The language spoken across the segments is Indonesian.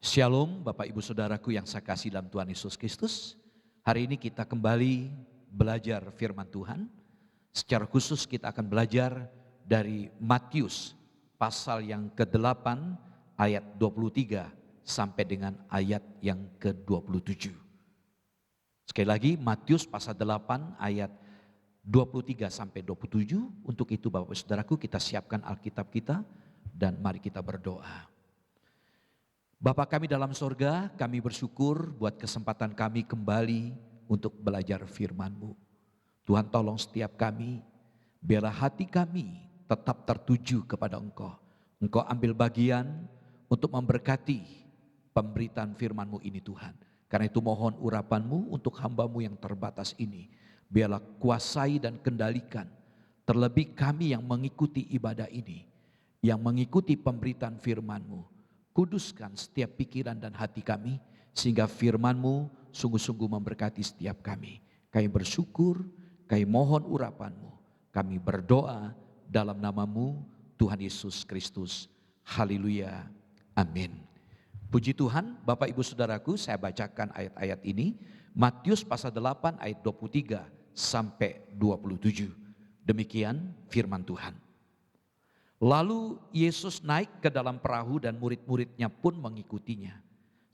Shalom Bapak Ibu Saudaraku yang saya kasih dalam Tuhan Yesus Kristus. Hari ini kita kembali belajar firman Tuhan. Secara khusus kita akan belajar dari Matius pasal yang ke-8 ayat 23 sampai dengan ayat yang ke-27. Sekali lagi Matius pasal 8 ayat 23 sampai 27. Untuk itu Bapak Ibu Saudaraku kita siapkan Alkitab kita dan mari kita berdoa. Bapa kami dalam sorga, kami bersyukur buat kesempatan kami kembali untuk belajar firman-Mu. Tuhan tolong setiap kami, biarlah hati kami tetap tertuju kepada Engkau. Engkau ambil bagian untuk memberkati pemberitaan firman-Mu ini Tuhan. Karena itu mohon urapan-Mu untuk hamba-Mu yang terbatas ini. Biarlah kuasai dan kendalikan, terlebih kami yang mengikuti ibadah ini, yang mengikuti pemberitaan firman-Mu. Kuduskan setiap pikiran dan hati kami, sehingga firman-Mu sungguh-sungguh memberkati setiap kami. Kami bersyukur, kami mohon urapan-Mu. Kami berdoa dalam nama-Mu, Tuhan Yesus Kristus. Haleluya, amin. Puji Tuhan, Bapak Ibu Saudaraku, saya bacakan ayat-ayat ini. Matius pasal 8 ayat 23 sampai 27. Demikian firman Tuhan. Lalu Yesus naik ke dalam perahu dan murid-muridnya pun mengikutinya.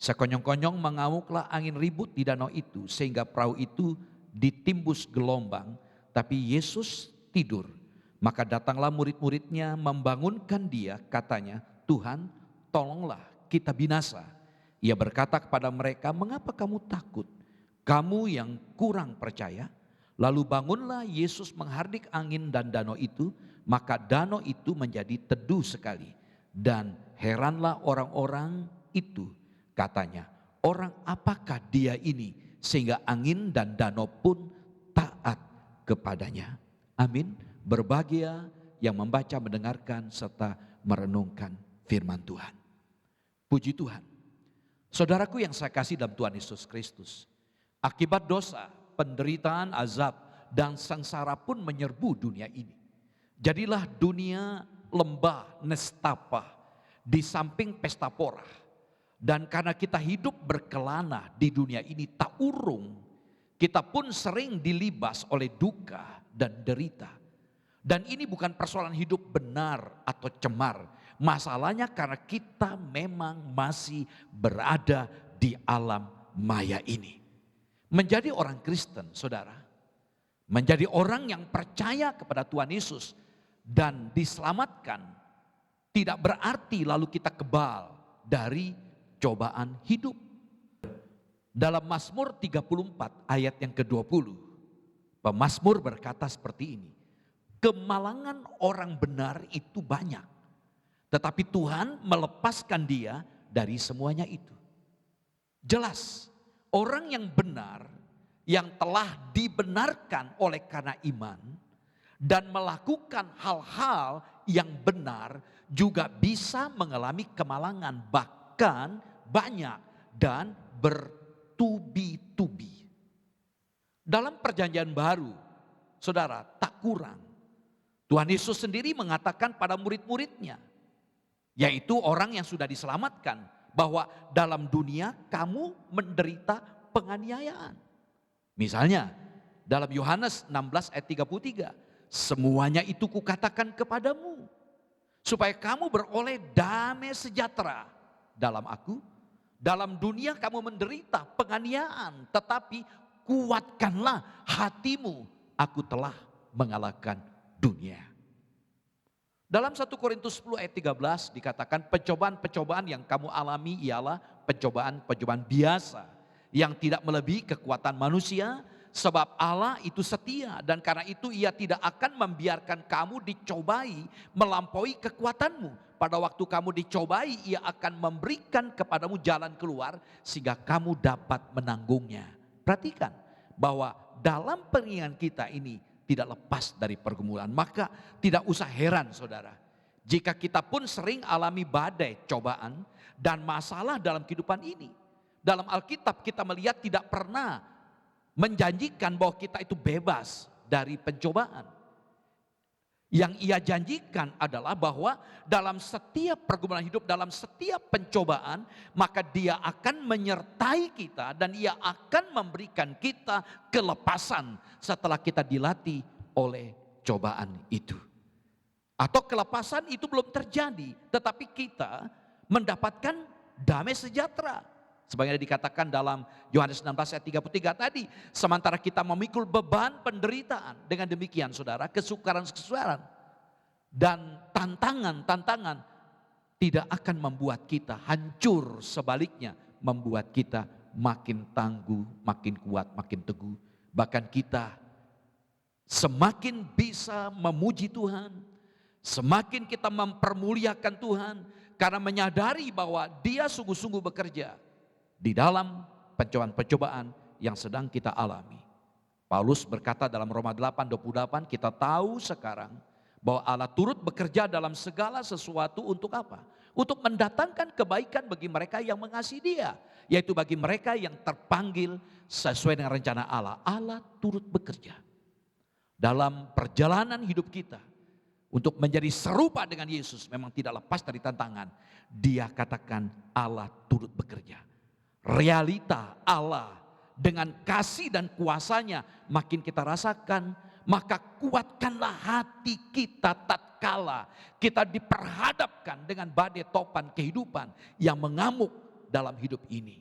Sekonyong-konyong mengamuklah angin ribut di danau itu sehingga perahu itu ditimbus gelombang, tapi Yesus tidur. Maka datanglah murid-muridnya membangunkan dia, katanya, "Tuhan, tolonglah kita binasa." Ia berkata kepada mereka, "Mengapa kamu takut? Kamu yang kurang percaya?" Lalu bangunlah Yesus menghardik angin dan danau itu, maka danau itu menjadi teduh sekali. Dan heranlah orang-orang itu, katanya, "Orang apakah dia ini sehingga angin dan danau pun taat kepadanya?" Amin. Berbahagia yang membaca, mendengarkan, serta merenungkan firman Tuhan. Puji Tuhan. Saudaraku yang saya kasih dalam Tuhan Yesus Kristus, akibat dosa, penderitaan, azab, dan sengsara pun menyerbu dunia ini. Jadilah dunia lembah nestapa di samping pesta porah. Dan karena kita hidup berkelana di dunia ini tak urung, kita pun sering dilibas oleh duka dan derita. Dan ini bukan persoalan hidup benar atau cemar. Masalahnya karena kita memang masih berada di alam maya ini. Menjadi orang Kristen, saudara, menjadi orang yang percaya kepada Tuhan Yesus dan diselamatkan, tidak berarti lalu kita kebal dari cobaan hidup. Dalam Mazmur 34 ayat yang ke-20, pemazmur berkata seperti ini, "Kemalangan orang benar itu banyak, tetapi Tuhan melepaskan dia dari semuanya itu." Jelas, orang yang benar, yang telah dibenarkan oleh karena iman dan melakukan hal-hal yang benar juga bisa mengalami kemalangan, bahkan banyak dan bertubi-tubi. Dalam perjanjian baru, saudara, tak kurang. Tuhan Yesus sendiri mengatakan pada murid-muridnya, yaitu orang yang sudah diselamatkan, bahwa dalam dunia kamu menderita penganiayaan. Misalnya dalam Yohanes 16 ayat 33, "Semuanya itu kukatakan kepadamu, supaya kamu beroleh damai sejahtera dalam aku. Dalam dunia kamu menderita penganiayaan, tetapi kuatkanlah hatimu, aku telah mengalahkan dunia." Dalam 1 Korintus 10 ayat 13 dikatakan, "Pencobaan-pencobaan yang kamu alami ialah pencobaan-pencobaan biasa yang tidak melebihi kekuatan manusia, sebab Allah itu setia dan karena itu Ia tidak akan membiarkan kamu dicobai melampaui kekuatanmu. Pada waktu kamu dicobai, Ia akan memberikan kepadamu jalan keluar sehingga kamu dapat menanggungnya." Perhatikan bahwa dalam pengingat kita ini tidak lepas dari pergumulan. Maka tidak usah heran saudara, jika kita pun sering alami badai, cobaan, dan masalah dalam kehidupan ini. Dalam Alkitab kita melihat tidak pernah menjanjikan bahwa kita itu bebas dari pencobaan. Yang ia janjikan adalah bahwa dalam setiap pergumulan hidup, dalam setiap pencobaan, maka dia akan menyertai kita dan ia akan memberikan kita kelepasan setelah kita dilatih oleh cobaan itu. Atau kelepasan itu belum terjadi, tetapi kita mendapatkan damai sejahtera. Sebagaimana dikatakan dalam Yohanes 16 ayat 33 tadi, sementara kita memikul beban penderitaan, dengan demikian saudara, kesukaran-kesukaran dan tantangan-tantangan tidak akan membuat kita hancur, sebaliknya membuat kita makin tangguh, makin kuat, makin teguh. Bahkan kita semakin bisa memuji Tuhan, semakin kita mempermuliakan Tuhan karena menyadari bahwa Dia sungguh-sungguh bekerja di dalam pencobaan-pencobaan yang sedang kita alami. Paulus berkata dalam Roma 8:28, kita tahu sekarang bahwa Allah turut bekerja dalam segala sesuatu untuk apa? Untuk mendatangkan kebaikan bagi mereka yang mengasihi Dia, yaitu bagi mereka yang terpanggil sesuai dengan rencana Allah. Allah turut bekerja dalam perjalanan hidup kita untuk menjadi serupa dengan Yesus. Memang tidak lepas dari tantangan. Dia katakan Allah turut bekerja. Realita Allah dengan kasih dan kuasanya makin kita rasakan, maka kuatkanlah hati kita tatkala kita diperhadapkan dengan badai topan kehidupan yang mengamuk dalam hidup ini.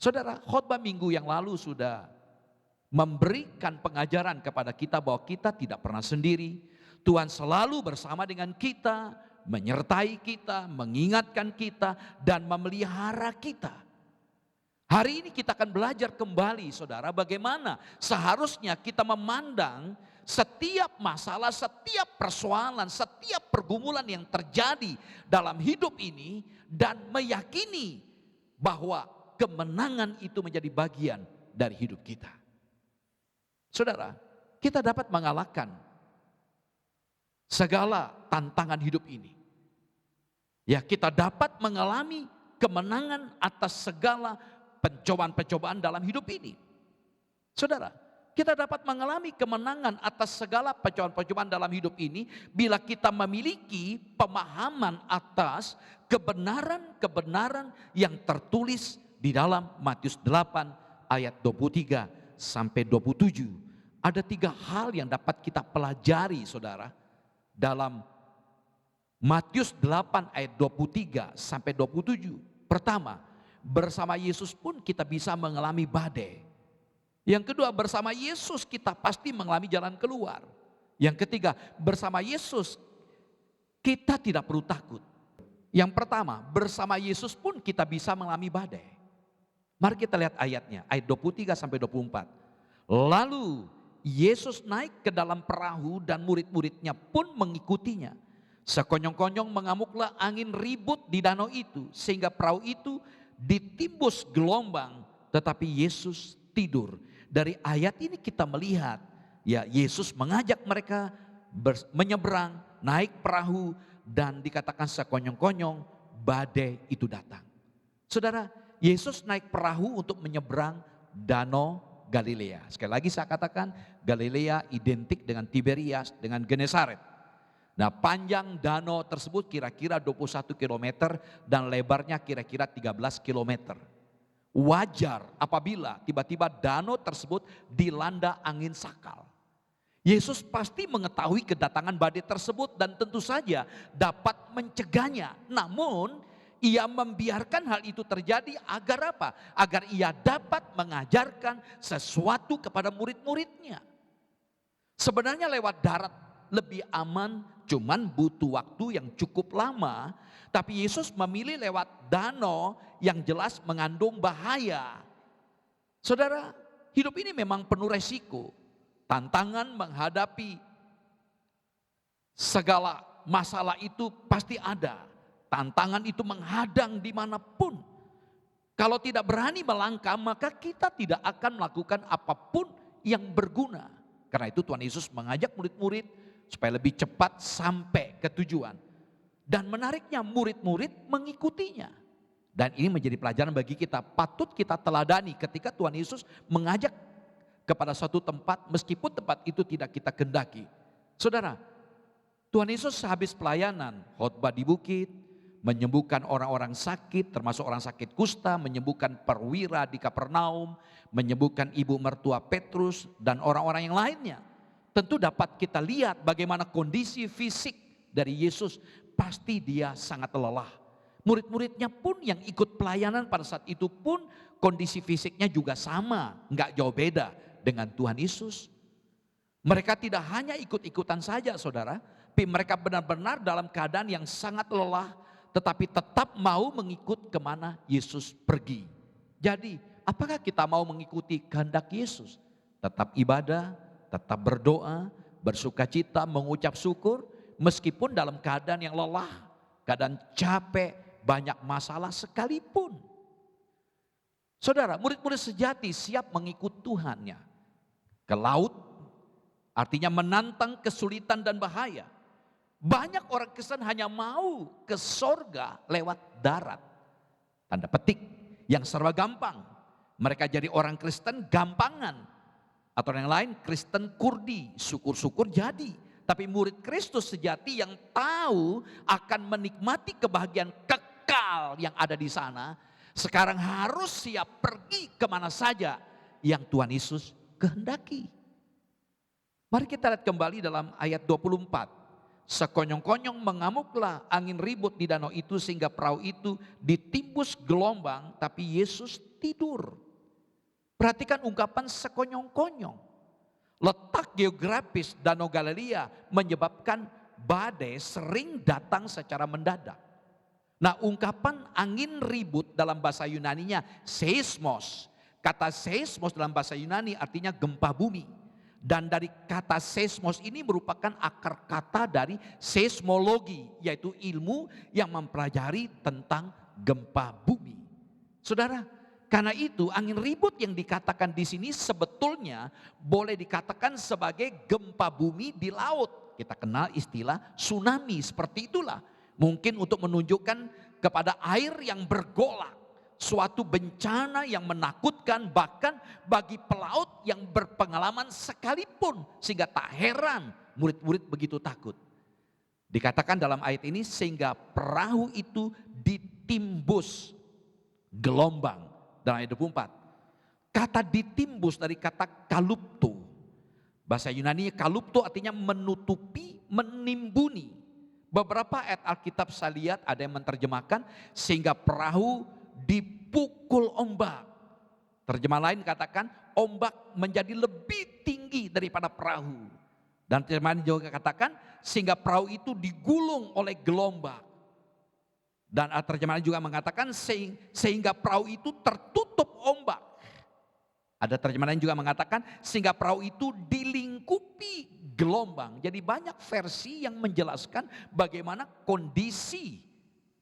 Saudara, khotbah minggu yang lalu sudah memberikan pengajaran kepada kita bahwa kita tidak pernah sendiri. Tuhan selalu bersama dengan kita, menyertai kita, mengingatkan kita, dan memelihara kita. Hari ini kita akan belajar kembali saudara bagaimana seharusnya kita memandang setiap masalah, setiap persoalan, setiap pergumulan yang terjadi dalam hidup ini dan meyakini bahwa kemenangan itu menjadi bagian dari hidup kita. Saudara, kita dapat mengalahkan segala tantangan hidup ini. Ya, kita dapat mengalami kemenangan atas segala pencobaan-pencobaan dalam hidup ini. Saudara, kita dapat mengalami kemenangan atas segala pencobaan-pencobaan dalam hidup ini bila kita memiliki pemahaman atas kebenaran-kebenaran yang tertulis di dalam Matius 8 ayat 23 sampai 27. Ada 3 hal yang dapat kita pelajari saudara dalam Matius 8 ayat 23 sampai 27. Pertama, bersama Yesus pun kita bisa mengalami badai. Yang kedua, bersama Yesus kita pasti mengalami jalan keluar. Yang ketiga, bersama Yesus kita tidak perlu takut. Yang pertama, bersama Yesus pun kita bisa mengalami badai. Mari kita lihat ayatnya, ayat 23 sampai 24. Lalu Yesus naik ke dalam perahu dan murid-muridnya pun mengikutinya. Sekonyong-konyong mengamuklah angin ribut di danau itu, sehingga perahu itu ditimbus gelombang, tetapi Yesus tidur. Dari ayat ini kita melihat, ya Yesus mengajak mereka menyeberang, naik perahu, dan dikatakan sekonyong-konyong badai itu datang. Saudara, Yesus naik perahu untuk menyeberang danau Galilea. Sekali lagi saya katakan, Galilea identik dengan Tiberias, dengan Genesaret. Nah, panjang danau tersebut kira-kira 21 km dan lebarnya kira-kira 13 km. Wajar apabila tiba-tiba danau tersebut dilanda angin sakal. Yesus pasti mengetahui kedatangan badai tersebut dan tentu saja dapat mencegahnya. Namun ia membiarkan hal itu terjadi agar apa? Agar ia dapat mengajarkan sesuatu kepada murid-muridnya. Sebenarnya lewat darat lebih aman, cuman butuh waktu yang cukup lama. Tapi Yesus memilih lewat danau yang jelas mengandung bahaya. Saudara, hidup ini memang penuh resiko. Tantangan menghadapi segala masalah itu pasti ada. Tantangan itu menghadang dimanapun. Kalau tidak berani melangkah, maka kita tidak akan melakukan apapun yang berguna. Karena itu Tuhan Yesus mengajak murid-murid supaya lebih cepat sampai ke tujuan. Dan menariknya murid-murid mengikutinya. Dan ini menjadi pelajaran bagi kita. Patut kita teladani ketika Tuhan Yesus mengajak kepada suatu tempat meskipun tempat itu tidak kita kehendaki. Saudara, Tuhan Yesus habis pelayanan, khotbah di bukit, menyembuhkan orang-orang sakit, termasuk orang sakit kusta, menyembuhkan perwira di Kapernaum, menyembuhkan ibu mertua Petrus, dan orang-orang yang lainnya. Tentu dapat kita lihat bagaimana kondisi fisik dari Yesus, pasti dia sangat lelah. Murid-muridnya pun yang ikut pelayanan pada saat itu pun kondisi fisiknya juga sama, nggak jauh beda dengan Tuhan Yesus. Mereka tidak hanya ikut-ikutan saja saudara, tapi mereka benar-benar dalam keadaan yang sangat lelah, tetapi tetap mau mengikut kemana Yesus pergi. Jadi apakah kita mau mengikuti kehendak Yesus? Tetap ibadah, tetap berdoa, bersukacita, mengucap syukur, meskipun dalam keadaan yang lelah, keadaan capek, banyak masalah sekalipun. Saudara, murid-murid sejati siap mengikut Tuhannya ke laut, artinya menantang kesulitan dan bahaya. Banyak orang Kristen hanya mau ke sorga lewat darat. Tanda petik, yang serba gampang. Mereka jadi orang Kristen gampangan. Atau yang lain Kristen kurdi, syukur-syukur jadi. Tapi murid Kristus sejati yang tahu akan menikmati kebahagiaan kekal yang ada di sana, sekarang harus siap pergi kemana saja yang Tuhan Yesus kehendaki. Mari kita lihat kembali dalam ayat 24. Sekonyong-konyong mengamuklah angin ribut di danau itu sehingga perahu itu ditimbus gelombang, tapi Yesus tidur. Perhatikan ungkapan sekonyong-konyong. Letak geografis Danau Galilea menyebabkan badai sering datang secara mendadak. Nah, ungkapan angin ribut dalam bahasa Yunaninya seismos. Kata seismos dalam bahasa Yunani artinya gempa bumi. Dan dari kata seismos ini merupakan akar kata dari seismologi, yaitu ilmu yang mempelajari tentang gempa bumi. Saudara, karena itu angin ribut yang dikatakan di sini sebetulnya boleh dikatakan sebagai gempa bumi di laut. Kita kenal istilah tsunami, seperti itulah. Mungkin untuk menunjukkan kepada air yang bergolak. Suatu bencana yang menakutkan bahkan bagi pelaut yang berpengalaman sekalipun. Sehingga tak heran murid-murid begitu takut. Dikatakan dalam ayat ini sehingga perahu itu ditimbus gelombang. Dalam ayat 24. Kata ditimbus dari kata kalupto. Bahasa Yunani kalupto artinya menutupi, menimbuni. Beberapa ayat Alkitab saya lihat ada yang menerjemahkan sehingga perahu dipukul ombak. Terjemahan lain katakan ombak menjadi lebih tinggi daripada perahu. Dan terjemahan juga katakan sehingga perahu itu digulung oleh gelombang. Dan terjemahan juga mengatakan sehingga perahu itu tertutup ombak. Ada terjemahan juga mengatakan sehingga perahu itu dilingkupi gelombang. Jadi banyak versi yang menjelaskan bagaimana kondisi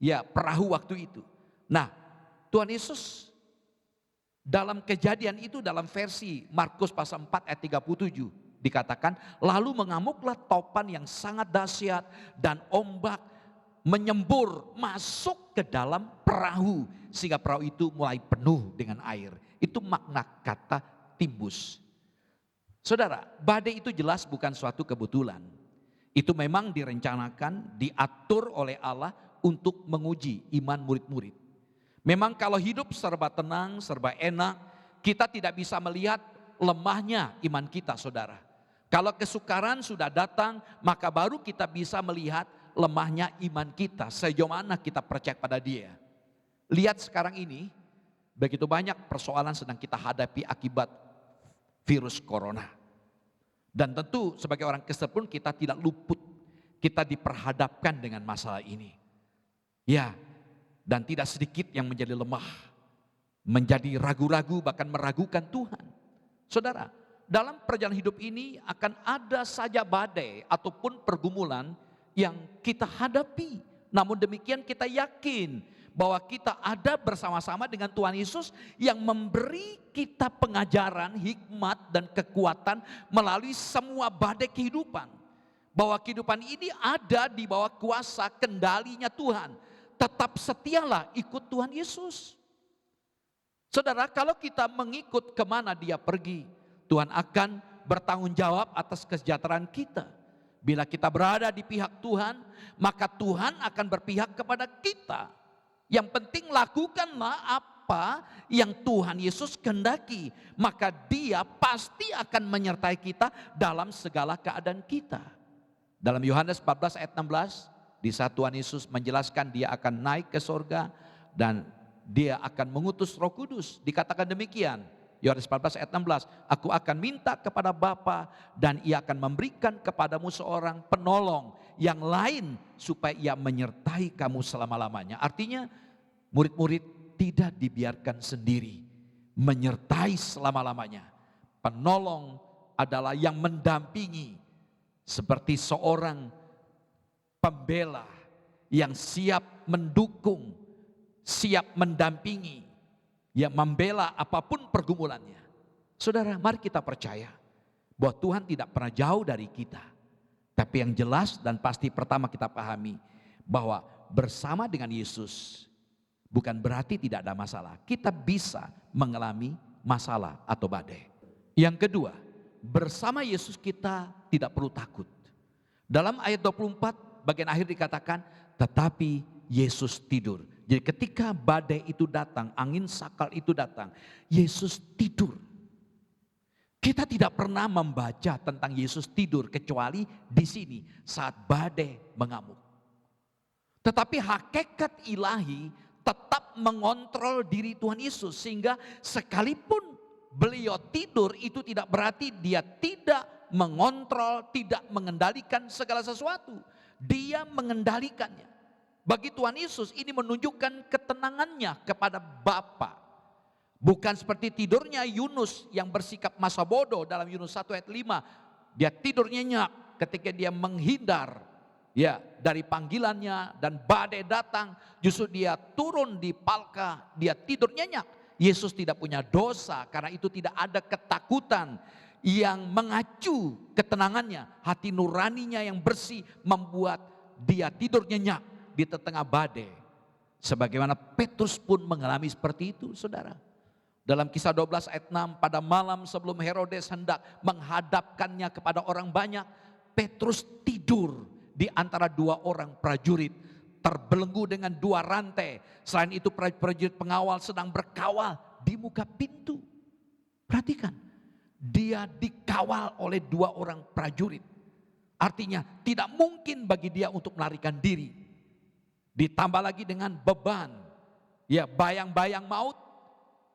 ya perahu waktu itu. Nah, Tuhan Yesus dalam kejadian itu dalam versi Markus pasal 4 ayat 37 dikatakan lalu mengamuklah topan yang sangat dahsyat dan ombak menyembur masuk ke dalam perahu sehingga perahu itu mulai penuh dengan air. Itu makna kata timbus. Saudara, badai itu jelas bukan suatu kebetulan. Itu memang direncanakan, diatur oleh Allah untuk menguji iman murid-murid. Memang kalau hidup serba tenang, serba enak, kita tidak bisa melihat lemahnya iman kita saudara. Kalau kesukaran sudah datang, maka baru kita bisa melihat lemahnya iman kita. Sejauh mana kita percaya pada Dia. Lihat sekarang ini, begitu banyak persoalan sedang kita hadapi akibat virus corona. Dan tentu sebagai orang Kristen pun kita tidak luput. Kita diperhadapkan dengan masalah ini. Ya, dan tidak sedikit yang menjadi lemah, menjadi ragu-ragu bahkan meragukan Tuhan. Saudara, dalam perjalanan hidup ini akan ada saja badai ataupun pergumulan yang kita hadapi. Namun demikian kita yakin bahwa kita ada bersama-sama dengan Tuhan Yesus yang memberi kita pengajaran, hikmat dan kekuatan melalui semua badai kehidupan. Bahwa kehidupan ini ada di bawah kuasa kendalinya Tuhan. Tetap setialah ikut Tuhan Yesus. Saudara, kalau kita mengikut kemana Dia pergi, Tuhan akan bertanggung jawab atas kesejahteraan kita. Bila kita berada di pihak Tuhan, maka Tuhan akan berpihak kepada kita. Yang penting lakukanlah apa yang Tuhan Yesus kehendaki, maka Dia pasti akan menyertai kita dalam segala keadaan kita. Dalam Yohanes 14 ayat 16, di saat Tuhan Yesus menjelaskan Dia akan naik ke sorga dan Dia akan mengutus Roh Kudus, dikatakan demikian. Yohanes 14 ayat 16, aku akan minta kepada Bapa dan Ia akan memberikan kepadamu seorang penolong yang lain supaya Ia menyertai kamu selama-lamanya. Artinya murid-murid tidak dibiarkan sendiri, menyertai selama-lamanya. Penolong adalah yang mendampingi, seperti seorang pembela yang siap mendukung, siap mendampingi, yang membela apapun pergumulannya. Saudara, mari kita percaya bahwa Tuhan tidak pernah jauh dari kita. Tapi yang jelas dan pasti pertama kita pahami bahwa bersama dengan Yesus bukan berarti tidak ada masalah. Kita bisa mengalami masalah atau badai. Yang kedua, bersama Yesus kita tidak perlu takut. Dalam ayat 24 bagian akhir dikatakan, tetapi Yesus tidur. Jadi ketika badai itu datang, angin sakal itu datang, Yesus tidur. Kita tidak pernah membaca tentang Yesus tidur kecuali di sini saat badai mengamuk. Tetapi hakikat ilahi tetap mengontrol diri Tuhan Yesus, sehingga sekalipun beliau tidur itu tidak berarti Dia tidak mengontrol, tidak mengendalikan segala sesuatu. Dia mengendalikannya. Bagi Tuhan Yesus ini menunjukkan ketenangannya kepada Bapa. Bukan seperti tidurnya Yunus yang bersikap masa bodoh dalam Yunus 1 ayat 5. Dia tidur nyenyak ketika dia menghindar dari panggilannya dan badai datang. Justru dia turun di palka, dia tidur nyenyak. Yesus tidak punya dosa karena itu tidak ada ketakutan yang mengacu ketenangannya. Hati nuraninya yang bersih membuat dia tidur nyenyak di tengah badai. Sebagaimana Petrus pun mengalami seperti itu, saudara. Dalam Kisah 12 ayat 6, pada malam sebelum Herodes hendak menghadapkannya kepada orang banyak, Petrus tidur di antara dua orang prajurit, terbelenggu dengan dua rantai. Selain itu prajurit pengawal sedang berkawal di muka pintu. Perhatikan, dia dikawal oleh dua orang prajurit. Artinya tidak mungkin bagi dia untuk melarikan diri. Ditambah lagi dengan beban, bayang-bayang maut,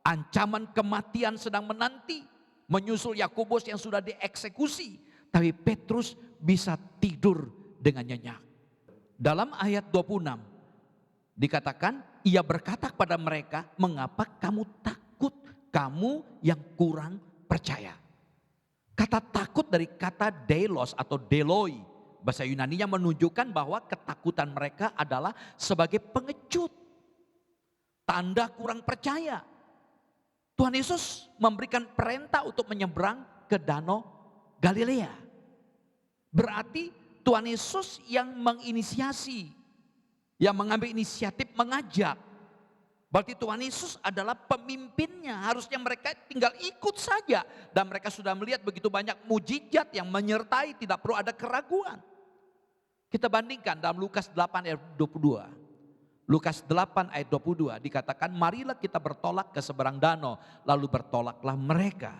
ancaman kematian sedang menanti, menyusul Yakobus yang sudah dieksekusi. Tapi Petrus bisa tidur dengan nyenyak. Dalam ayat 26 dikatakan, ia berkata kepada mereka, mengapa kamu takut, kamu yang kurang percaya. Kata takut dari kata delos atau deloi. Bahasa Yunaninya menunjukkan bahwa ketakutan mereka adalah sebagai pengecut. Tanda kurang percaya. Tuhan Yesus memberikan perintah untuk menyeberang ke Danau Galilea. Berarti Tuhan Yesus yang menginisiasi, yang mengambil inisiatif mengajak. Berarti Tuhan Yesus adalah pemimpinnya. Harusnya mereka tinggal ikut saja. Dan mereka sudah melihat begitu banyak mujizat yang menyertai, tidak perlu ada keraguan. Kita bandingkan dalam Lukas 8 ayat 22. Lukas 8 ayat 22 dikatakan, marilah kita bertolak ke seberang danau. Lalu bertolaklah mereka.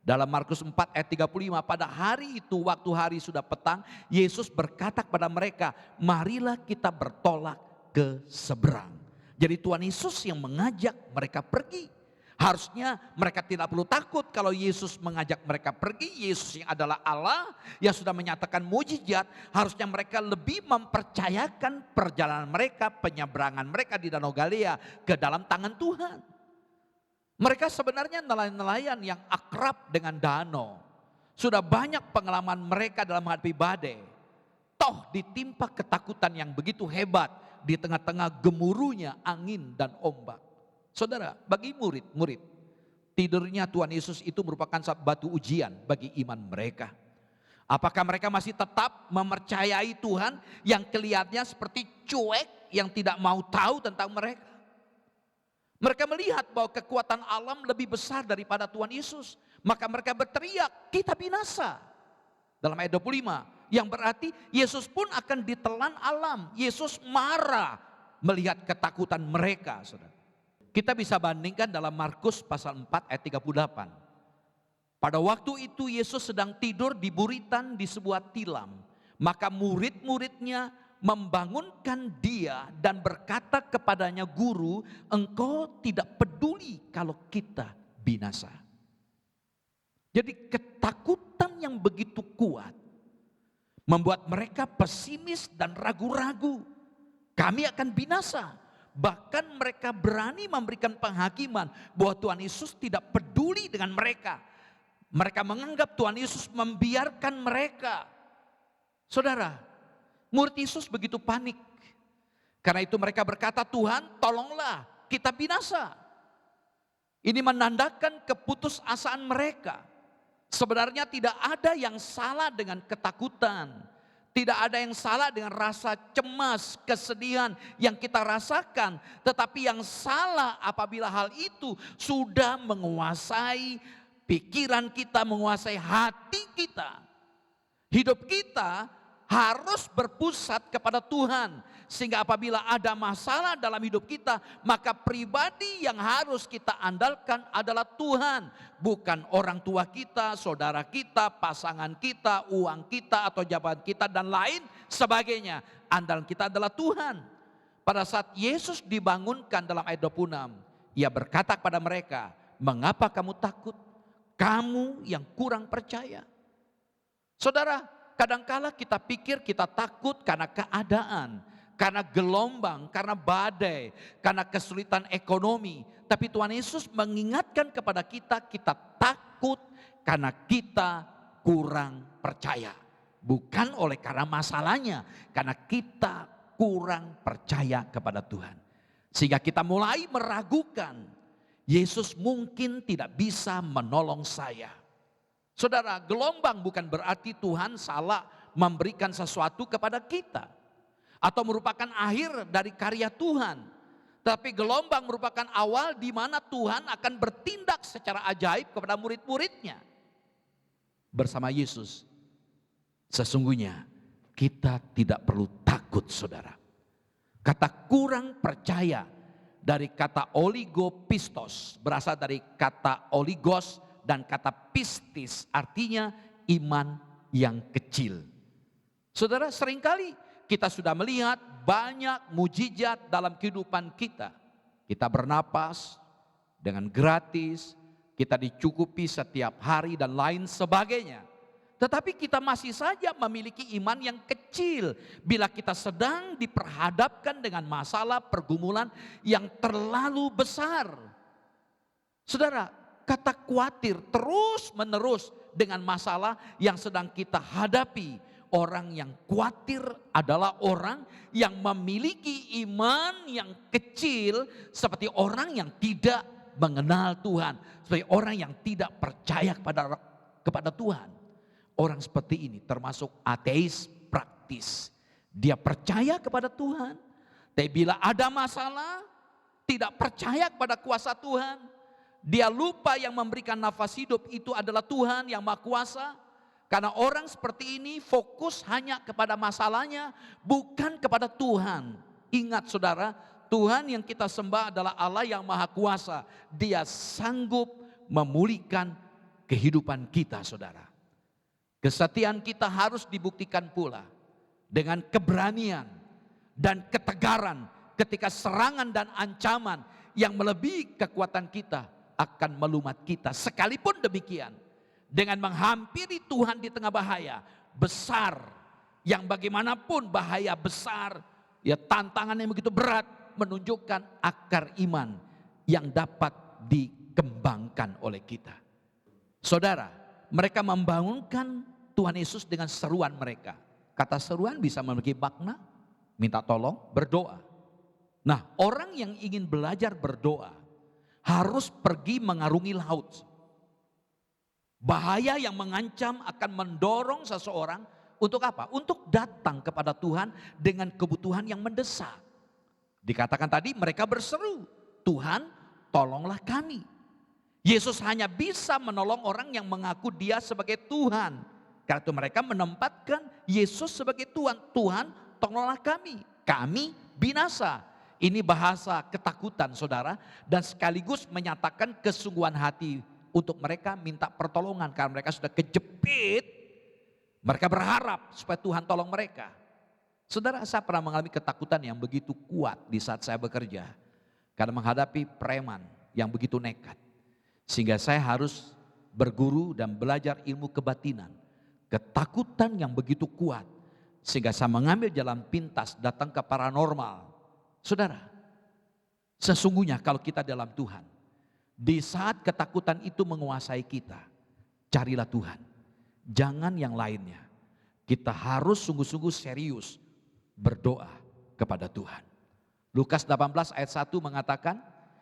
Dalam Markus 4 ayat 35, pada hari itu waktu hari sudah petang, Yesus berkata kepada mereka, marilah kita bertolak ke seberang. Jadi Tuhan Yesus yang mengajak mereka pergi. Harusnya mereka tidak perlu takut kalau Yesus mengajak mereka pergi. Yesus yang adalah Allah yang sudah menyatakan mujizat. Harusnya mereka lebih mempercayakan perjalanan mereka, penyeberangan mereka di Danau Galilea ke dalam tangan Tuhan. Mereka sebenarnya nelayan-nelayan yang akrab dengan danau. Sudah banyak pengalaman mereka dalam menghadapi badai. Toh ditimpa ketakutan yang begitu hebat di tengah-tengah gemuruhnya angin dan ombak. Saudara, bagi murid-murid, tidurnya Tuhan Yesus itu merupakan satu batu ujian bagi iman mereka. Apakah mereka masih tetap mempercayai Tuhan yang kelihatannya seperti cuek, yang tidak mau tahu tentang mereka? Mereka melihat bahwa kekuatan alam lebih besar daripada Tuhan Yesus. Maka mereka berteriak, kita binasa. Dalam ayat 25, Yang berarti Yesus pun akan ditelan alam. Yesus marah melihat ketakutan mereka, saudara. Kita bisa bandingkan dalam Markus pasal 4 ayat 38. Pada waktu itu Yesus sedang tidur di buritan di sebuah tilam. Maka murid-muridnya membangunkan dia dan berkata kepadanya, "Guru, engkau tidak peduli kalau kita binasa." Jadi ketakutan yang begitu kuat membuat mereka pesimis dan ragu-ragu. Kami akan binasa. Bahkan mereka berani memberikan penghakiman bahwa Tuhan Yesus tidak peduli dengan mereka. Mereka menganggap Tuhan Yesus membiarkan mereka. Saudara, murid Yesus begitu panik. Karena itu mereka berkata, "Tuhan, tolonglah kita binasa." Ini menandakan keputusasaan mereka. Sebenarnya tidak ada yang salah dengan ketakutan. Tidak ada yang salah dengan rasa cemas, kesedihan yang kita rasakan. Tetapi yang salah apabila hal itu sudah menguasai pikiran kita, menguasai hati kita. Hidup kita harus berpusat kepada Tuhan. Sehingga apabila ada masalah dalam hidup kita, maka pribadi yang harus kita andalkan adalah Tuhan. Bukan orang tua kita, saudara kita, pasangan kita, uang kita atau jabatan kita dan lain sebagainya. Andalan kita adalah Tuhan. Pada saat Yesus dibangunkan dalam ayat 26, Ia berkata kepada mereka, "Mengapa kamu takut? Kamu yang kurang percaya." Saudara, kadangkala kita pikir kita takut karena keadaan, karena gelombang, karena badai, karena kesulitan ekonomi. Tapi Tuhan Yesus mengingatkan kepada kita, kita takut karena kita kurang percaya. Bukan oleh karena masalahnya, karena kita kurang percaya kepada Tuhan. Sehingga kita mulai meragukan, Yesus mungkin tidak bisa menolong saya. Saudara, gelombang bukan berarti Tuhan salah memberikan sesuatu kepada kita. Atau merupakan akhir dari karya Tuhan. Tapi gelombang merupakan awal di mana Tuhan akan bertindak secara ajaib kepada murid-muridnya. Bersama Yesus, sesungguhnya kita tidak perlu takut, saudara. Kata kurang percaya dari kata oligopistos, berasal dari kata oligos dan kata pistis, artinya iman yang kecil. Saudara, seringkali kita sudah melihat banyak mujizat dalam kehidupan kita. Kita bernapas dengan gratis, kita dicukupi setiap hari dan lain sebagainya. Tetapi kita masih saja memiliki iman yang kecil bila kita sedang diperhadapkan dengan masalah pergumulan yang terlalu besar. Saudara, kata khawatir terus menerus dengan masalah yang sedang kita hadapi. Orang yang khawatir adalah orang yang memiliki iman yang kecil, seperti orang yang tidak mengenal Tuhan, seperti orang yang tidak percaya kepada Tuhan. Orang seperti ini termasuk ateis praktis. Dia percaya kepada Tuhan, tapi bila ada masalah tidak percaya kepada kuasa Tuhan. Dia lupa yang memberikan nafas hidup itu adalah Tuhan yang Maha Kuasa. Karena orang seperti ini fokus hanya kepada masalahnya, bukan kepada Tuhan. Ingat saudara, Tuhan yang kita sembah adalah Allah yang Maha Kuasa. Dia sanggup memulihkan kehidupan kita, saudara. Kesetiaan kita harus dibuktikan pula dengan keberanian dan ketegaran ketika serangan dan ancaman yang melebihi kekuatan kita akan melumat kita. Sekalipun demikian, dengan menghampiri Tuhan di tengah bahaya besar, yang bagaimanapun bahaya besar, ya tantangan yang begitu berat, menunjukkan akar iman yang dapat dikembangkan oleh kita. Saudara, mereka membangunkan Tuhan Yesus dengan seruan mereka. Kata seruan bisa memiliki makna, minta tolong, berdoa. Nah, orang yang ingin belajar berdoa harus pergi mengarungi laut. Bahaya yang mengancam akan mendorong seseorang untuk apa? Untuk datang kepada Tuhan dengan kebutuhan yang mendesak. Dikatakan tadi mereka berseru, "Tuhan, tolonglah kami." Yesus hanya bisa menolong orang yang mengaku Dia sebagai Tuhan. Karena itu mereka menempatkan Yesus sebagai Tuhan. Tuhan, tolonglah kami. Kami binasa. Ini bahasa ketakutan saudara. Dan sekaligus menyatakan kesungguhan hati untuk mereka minta pertolongan. Karena mereka sudah kejepit. Mereka berharap supaya Tuhan tolong mereka. Saudara, saya pernah mengalami ketakutan yang begitu kuat di saat saya bekerja. Karena menghadapi preman yang begitu nekat. Sehingga saya harus berguru dan belajar ilmu kebatinan. Ketakutan yang begitu kuat. Sehingga saya mengambil jalan pintas datang ke paranormal. Saudara, sesungguhnya kalau kita dalam Tuhan. Di saat ketakutan itu menguasai kita. Carilah Tuhan. Jangan yang lainnya. Kita harus sungguh-sungguh serius berdoa kepada Tuhan. Lukas 18 ayat 1 mengatakan,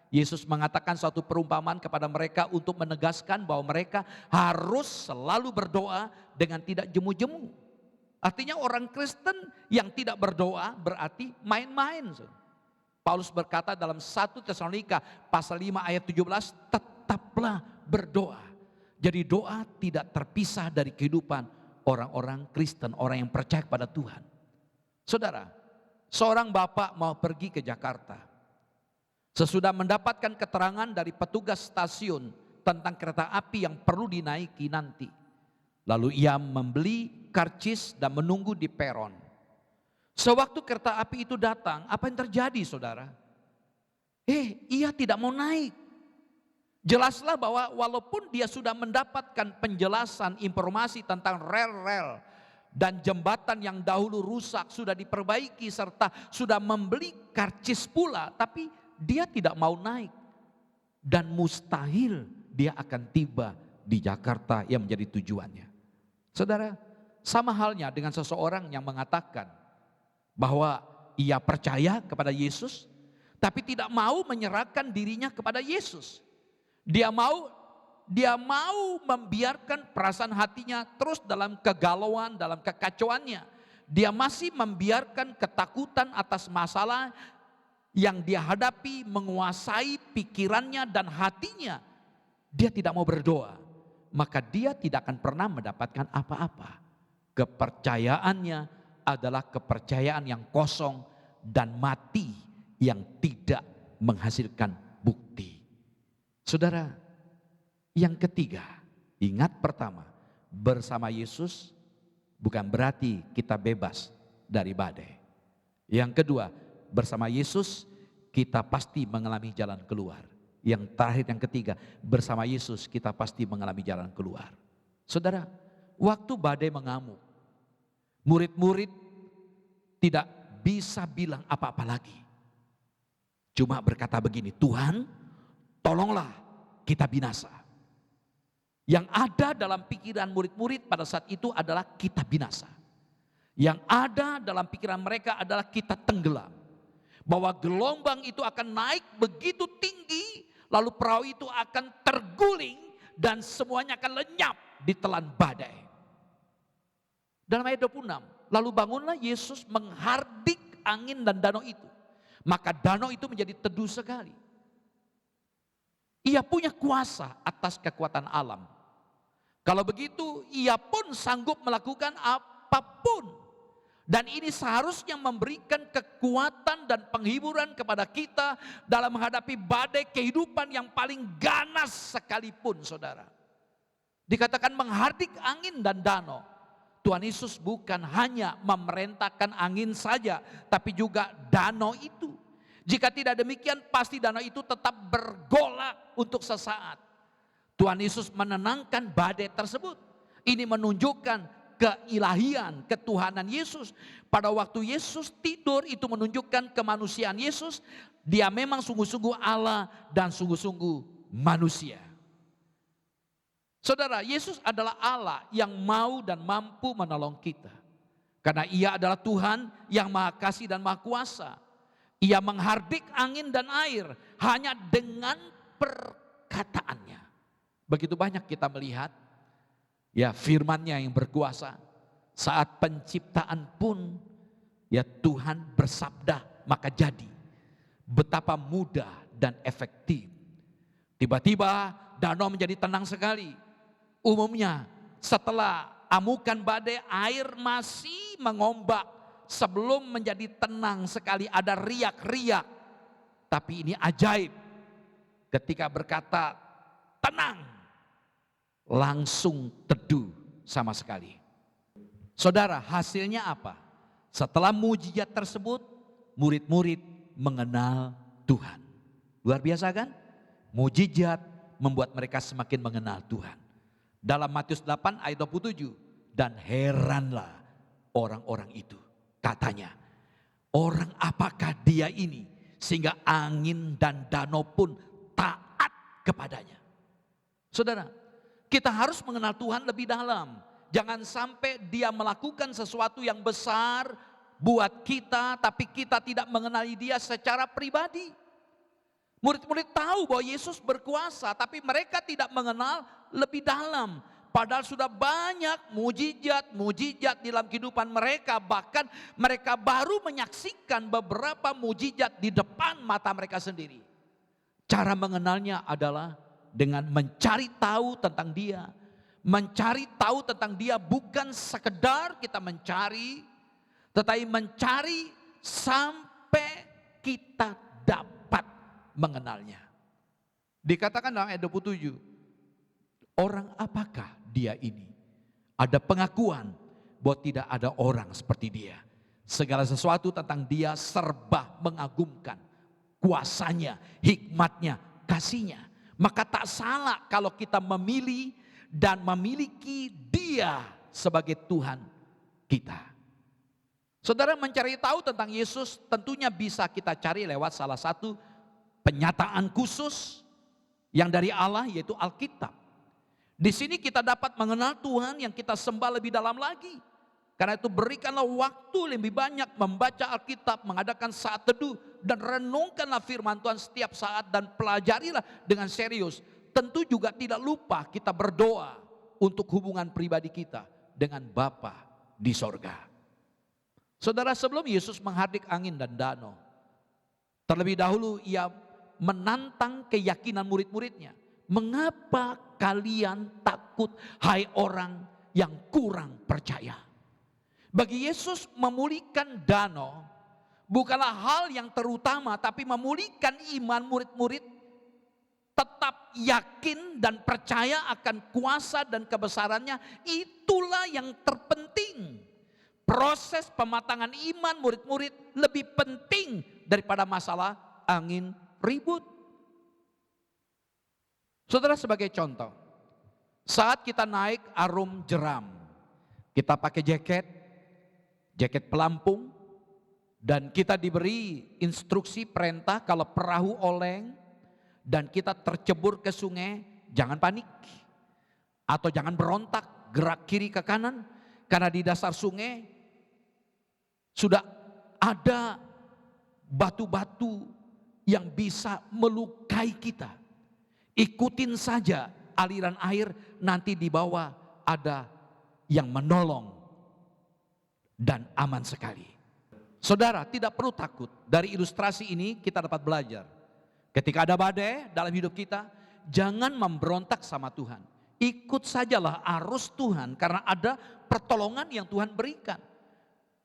Yesus mengatakan suatu perumpamaan kepada mereka untuk menegaskan bahwa mereka harus selalu berdoa dengan tidak jemu-jemu. Artinya orang Kristen yang tidak berdoa berarti main-main. Paulus berkata dalam 1 Tesalonika pasal 5 ayat 17, tetaplah berdoa. Jadi doa tidak terpisah dari kehidupan orang-orang Kristen, orang yang percaya kepada Tuhan. Saudara, seorang bapak mau pergi ke Jakarta. Sesudah mendapatkan keterangan dari petugas stasiun tentang kereta api yang perlu dinaiki nanti. Lalu ia membeli karcis dan menunggu di peron. Sewaktu kereta api itu datang, apa yang terjadi saudara? Ia tidak mau naik. Jelaslah bahwa walaupun dia sudah mendapatkan penjelasan informasi tentang rel-rel dan jembatan yang dahulu rusak sudah diperbaiki serta sudah membeli karcis pula, tapi dia tidak mau naik. Dan mustahil dia akan tiba di Jakarta yang menjadi tujuannya. Saudara, sama halnya dengan seseorang yang mengatakan bahwa ia percaya kepada Yesus, tapi tidak mau menyerahkan dirinya kepada Yesus. Dia mau membiarkan perasaan hatinya terus dalam kegalauan, dalam kekacauannya. Dia masih membiarkan ketakutan atas masalah yang dia hadapi menguasai pikirannya dan hatinya. Dia tidak mau berdoa, maka dia tidak akan pernah mendapatkan apa-apa. Kepercayaannya adalah kepercayaan yang kosong dan mati yang tidak menghasilkan bukti. Saudara, yang ketiga, ingat pertama, bersama Yesus bukan berarti kita bebas dari badai. Yang kedua, bersama Yesus kita pasti mengalami jalan keluar. Yang terakhir, yang ketiga, bersama Yesus kita pasti mengalami jalan keluar. Saudara, waktu badai mengamuk, murid-murid tidak bisa bilang apa-apa lagi. Cuma berkata begini, Tuhan, tolonglah kita binasa. Yang ada dalam pikiran murid-murid pada saat itu adalah kita binasa. Yang ada dalam pikiran mereka adalah kita tenggelam. Bahwa gelombang itu akan naik begitu tinggi, lalu perahu itu akan terguling dan semuanya akan lenyap di telan badai. Dalam ayat 26, lalu bangunlah Yesus menghardik angin dan danau itu. Maka danau itu menjadi teduh sekali. Ia punya kuasa atas kekuatan alam. Kalau begitu, ia pun sanggup melakukan apapun. Dan ini seharusnya memberikan kekuatan dan penghiburan kepada kita dalam menghadapi badai kehidupan yang paling ganas sekalipun, saudara. Dikatakan menghardik angin dan danau. Tuhan Yesus bukan hanya memerintahkan angin saja, tapi juga danau itu. Jika tidak demikian, pasti danau itu tetap bergolak untuk sesaat. Tuhan Yesus menenangkan badai tersebut. Ini menunjukkan keilahian, ketuhanan Yesus. Pada waktu Yesus tidur itu menunjukkan kemanusiaan Yesus. Dia memang sungguh-sungguh Allah dan sungguh-sungguh manusia. Saudara, Yesus adalah Allah yang mau dan mampu menolong kita. Karena ia adalah Tuhan yang maha kasih dan maha kuasa. Ia menghardik angin dan air hanya dengan perkataannya. Begitu banyak kita melihat ya firman-Nya yang berkuasa. Saat penciptaan pun ya Tuhan bersabda maka jadi. Betapa mudah dan efektif. Tiba-tiba danau menjadi tenang sekali. Umumnya setelah amukan badai, air masih mengombak. Sebelum menjadi tenang sekali ada riak-riak. Tapi ini ajaib. Ketika berkata tenang, langsung teduh sama sekali. Saudara, hasilnya apa? Setelah mujizat tersebut, murid-murid mengenal Tuhan. Luar biasa kan? Mujizat membuat mereka semakin mengenal Tuhan. Dalam Matius 8 ayat 27, dan heranlah orang-orang itu. Katanya, orang apakah dia ini sehingga angin dan danau pun taat kepadanya. Saudara, kita harus mengenal Tuhan lebih dalam. Jangan sampai dia melakukan sesuatu yang besar buat kita, tapi kita tidak mengenali dia secara pribadi. Murid-murid tahu bahwa Yesus berkuasa, tapi mereka tidak mengenal lebih dalam. Padahal sudah banyak mujizat di dalam kehidupan mereka. Bahkan mereka baru menyaksikan beberapa mujizat di depan mata mereka sendiri. Cara mengenalnya adalah dengan mencari tahu tentang dia. Mencari tahu tentang dia bukan sekedar kita mencari, tetapi mencari sampai kita dapat mengenalnya. Dikatakan dalam ayat 27, orang apakah dia ini? Ada pengakuan bahwa tidak ada orang seperti dia. Segala sesuatu tentang dia serba mengagumkan. Kuasanya, hikmatnya, kasihnya. Maka tak salah kalau kita memilih dan memiliki dia sebagai Tuhan kita. Saudara, mencari tahu tentang Yesus tentunya bisa kita cari lewat salah satu penyataan khusus yang dari Allah, yaitu Alkitab. Di sini kita dapat mengenal Tuhan yang kita sembah lebih dalam lagi. Karena itu berikanlah waktu lebih banyak membaca Alkitab, mengadakan saat teduh, dan renungkanlah firman Tuhan setiap saat dan pelajarilah dengan serius. Tentu juga tidak lupa kita berdoa untuk hubungan pribadi kita dengan Bapa di sorga. Saudara, sebelum Yesus menghardik angin dan danau, terlebih dahulu ia menantang keyakinan murid-muridnya. Mengapa kalian takut, hai orang yang kurang percaya? Bagi Yesus memulihkan danau bukanlah hal yang terutama, tapi memulihkan iman murid-murid tetap yakin dan percaya akan kuasa dan kebesarannya. Itulah yang terpenting. Proses pematangan iman murid-murid lebih penting daripada masalah angin ribut. Saudara, sebagai contoh, saat kita naik Arum Jeram, kita pakai jaket pelampung, dan kita diberi instruksi perintah kalau perahu oleng dan kita tercebur ke sungai, jangan panik atau jangan berontak, gerak kiri ke kanan, karena di dasar sungai sudah ada batu-batu yang bisa melukai kita. Ikutin saja aliran air, nanti di bawah ada yang menolong dan aman sekali. Saudara, tidak perlu takut. Dari ilustrasi ini kita dapat belajar. Ketika ada badai dalam hidup kita, jangan memberontak sama Tuhan. Ikut sajalah arus Tuhan, karena ada pertolongan yang Tuhan berikan.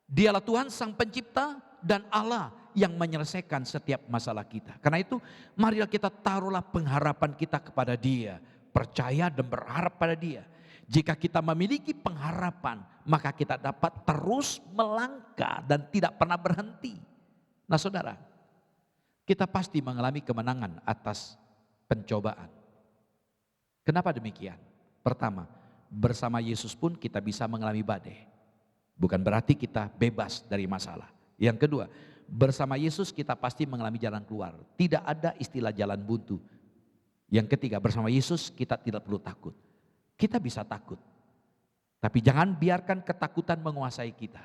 Dialah Tuhan Sang Pencipta dan Allah yang menyelesaikan setiap masalah kita. Karena itu marilah kita taruhlah pengharapan kita kepada Dia. Percaya dan berharap pada Dia. Jika kita memiliki pengharapan, maka kita dapat terus melangkah dan tidak pernah berhenti. Nah saudara, kita pasti mengalami kemenangan atas pencobaan. Kenapa demikian? Pertama, bersama Yesus pun kita bisa mengalami badai. Bukan berarti kita bebas dari masalah. Yang kedua, bersama Yesus kita pasti mengalami jalan keluar. Tidak ada istilah jalan buntu. Yang ketiga, bersama Yesus kita tidak perlu takut. Kita bisa takut, tapi jangan biarkan ketakutan menguasai kita.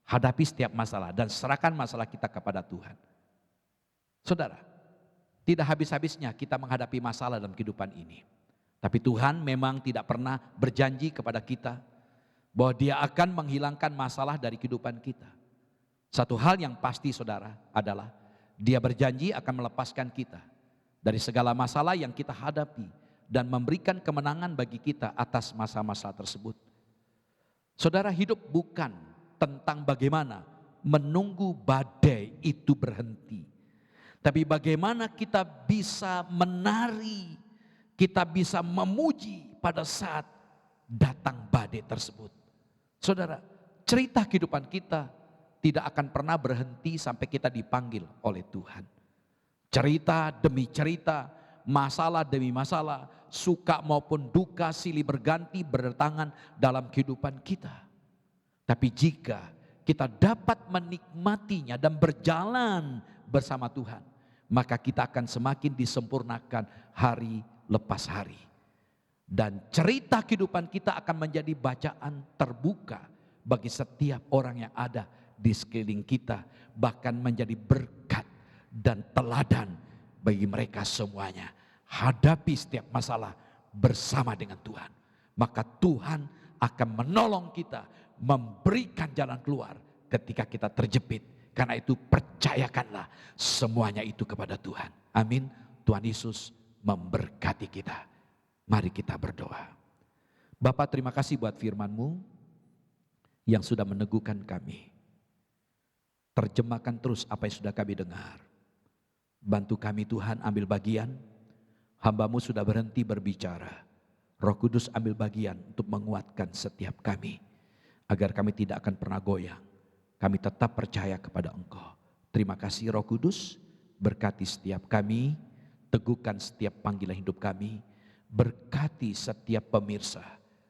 Hadapi setiap masalah dan serahkan masalah kita kepada Tuhan. Saudara, tidak habis-habisnya kita menghadapi masalah dalam kehidupan ini. Tapi Tuhan memang tidak pernah berjanji kepada kita bahwa Dia akan menghilangkan masalah dari kehidupan kita. Satu hal yang pasti saudara adalah Dia berjanji akan melepaskan kita dari segala masalah yang kita hadapi dan memberikan kemenangan bagi kita atas masa-masa tersebut. Saudara, hidup bukan tentang bagaimana menunggu badai itu berhenti, tapi bagaimana kita bisa menari, kita bisa memuji pada saat datang badai tersebut. Saudara, cerita kehidupan kita tidak akan pernah berhenti sampai kita dipanggil oleh Tuhan. Cerita demi cerita, masalah demi masalah, suka maupun duka silih berganti berdatangan dalam kehidupan kita. Tapi jika kita dapat menikmatinya dan berjalan bersama Tuhan, maka kita akan semakin disempurnakan hari lepas hari. Dan cerita kehidupan kita akan menjadi bacaan terbuka bagi setiap orang yang ada di sekeliling kita, bahkan menjadi berkat dan teladan bagi mereka semuanya. Hadapi setiap masalah bersama dengan Tuhan, maka Tuhan akan menolong kita, memberikan jalan keluar ketika kita terjepit. Karena itu percayakanlah semuanya itu kepada Tuhan. Amin. Tuhan Yesus memberkati kita. Mari kita berdoa. Bapa, terima kasih buat firman-Mu yang sudah meneguhkan kami. Terjemahkan terus apa yang sudah kami dengar. Bantu kami Tuhan, ambil bagian. Hamba-Mu sudah berhenti berbicara. Roh Kudus ambil bagian untuk menguatkan setiap kami, agar kami tidak akan pernah goyang. Kami tetap percaya kepada Engkau. Terima kasih Roh Kudus, berkati setiap kami, teguhkan setiap panggilan hidup kami, berkati setiap pemirsa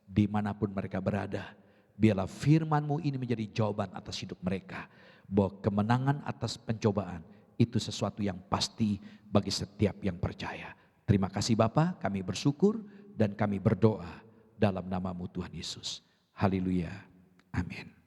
dimanapun mereka berada. Biarlah firman-Mu ini menjadi jawaban atas hidup mereka, bahwa kemenangan atas pencobaan itu sesuatu yang pasti bagi setiap yang percaya. Terima kasih Bapa, kami bersyukur dan kami berdoa dalam nama-Mu Tuhan Yesus. Haleluya. Amin.